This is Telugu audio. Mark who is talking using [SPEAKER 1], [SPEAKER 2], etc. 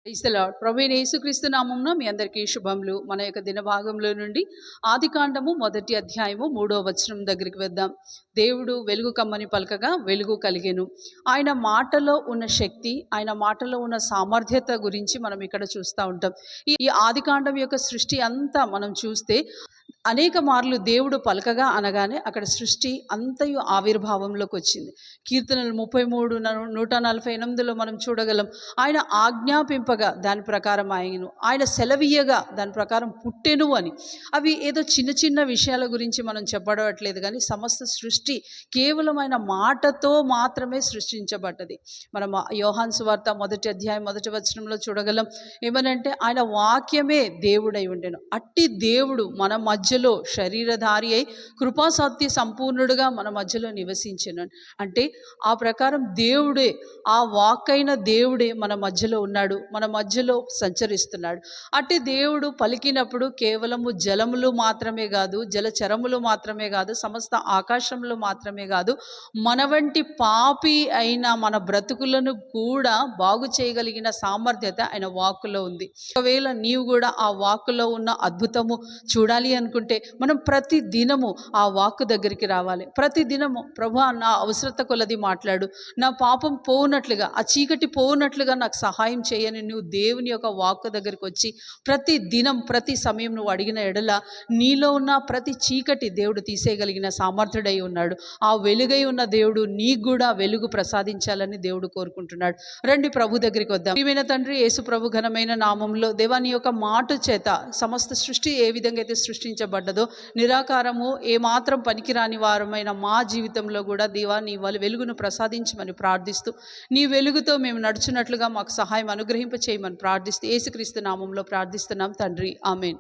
[SPEAKER 1] Praise the lord. ప్రభువైన యేసుక్రీస్తు నామమున మీ అందరికీ శుభములు. మన యొక్క దిన భాగంలో నుండి ఆదికాండము 1వ అధ్యాయము 3వ వచనం దగ్గరికి వెద్దాం. దేవుడు వెలుగు కమ్మని పలకగా వెలుగు కలిగెను. ఆయన మాటలో ఉన్న శక్తి, ఆయన మాటలో ఉన్న సామర్థ్యత గురించి మనం ఇక్కడ చూస్తూ ఉంటాం. ఈ ఆదికాండం యొక్క సృష్టి అంతా మనం చూస్తే అనేక మార్లు దేవుడు పలకగా అనగానే అక్కడ సృష్టి అంతయు ఆవిర్భావంలోకి వచ్చింది. కీర్తనలు 33 148లో మనం చూడగలం. ఆయన ఆజ్ఞాపింపగా దాని ప్రకారం ఆయను, ఆయన సెలవీయగా దాని ప్రకారం పుట్టెను అని. అవి ఏదో చిన్న చిన్న విషయాల గురించి మనం చెప్పడట్లేదు, కానీ సమస్త సృష్టి కేవలం ఆయన మాటతో మాత్రమే సృష్టించబడ్డది. మనం యోహాను సువార్త 1వ అధ్యాయం 1వ వచనంలో చూడగలం. ఏమనంటే ఆయన వాక్యమే దేవుడై ఉండెను. అట్టి దేవుడు మన మధ్యలో శరీరధారి అయి కృపాసత్య సంపూర్ణుడుగా మన మధ్యలో నివసించెను. అంటే ఆ ప్రకారం దేవుడే, ఆ వాక్కైన దేవుడే మన మధ్యలో ఉన్నాడు, మన మధ్యలో సంచరిస్తున్నాడు. అట్టి దేవుడు పలికినప్పుడు కేవలము జలములు మాత్రమే కాదు, జలచరములు మాత్రమే కాదు, సమస్త ఆకాశంలో మాత్రమే కాదు, మన వంటి పాపి అయిన మన బ్రతుకులను కూడా బాగు చేయగలిగిన సామర్థ్యత ఆయన వాక్కులో ఉంది. ఒకవేళ నీవు కూడా ఆ వాక్కులో ఉన్న అద్భుతము చూడాలి అనుకుంటే మనం ప్రతి దినము ఆ వాక్కు దగ్గరికి రావాలి. ప్రతి దినము ప్రభువా నా అవసరత కొలది మాట్లాడు, నా పాపం పోవునట్లుగా, ఆ చీకటి పోవునట్లుగా నాకు సహాయం చేయని నువ్వు దేవుని యొక్క వాక్కు దగ్గరికి వచ్చి ప్రతి దినం ప్రతి సమయం నువ్వు అడిగిన ఎడల నీలో ఉన్న ప్రతి చీకటి దేవుడు తీసేయగలిగిన సామర్థ్యుడై ఉన్నాడు. ఆ వెలుగై ఉన్న దేవుడు నీకు కూడా వెలుగు ప్రసాదించాలని దేవుడు కోరుకుంటున్నాడు. రండి ప్రభు దగ్గరికి వద్దాం. ప్రియమైన తండ్రి, యేసు ప్రభు ఘనమైన నామంలో దేవాని యొక్క మాట చేత సమస్త సృష్టి ఏ విధంగా అయితే సృష్టించబడ్డదో, నిరాకారము ఏమాత్రం పనికిరాని వారమైన మా జీవితంలో కూడా దేవా నీ వెలుగును ప్రసాదించమని ప్రార్థిస్తూ, నీ వెలుగుతో మేము నడుచున్నట్లుగా మాకు సహాయం అనుగ్రహింప చేయమని ప్రార్థిస్తూ యేసుక్రీస్తు నామంలో ప్రార్థిస్తున్నాం తండ్రి, ఆమేన్.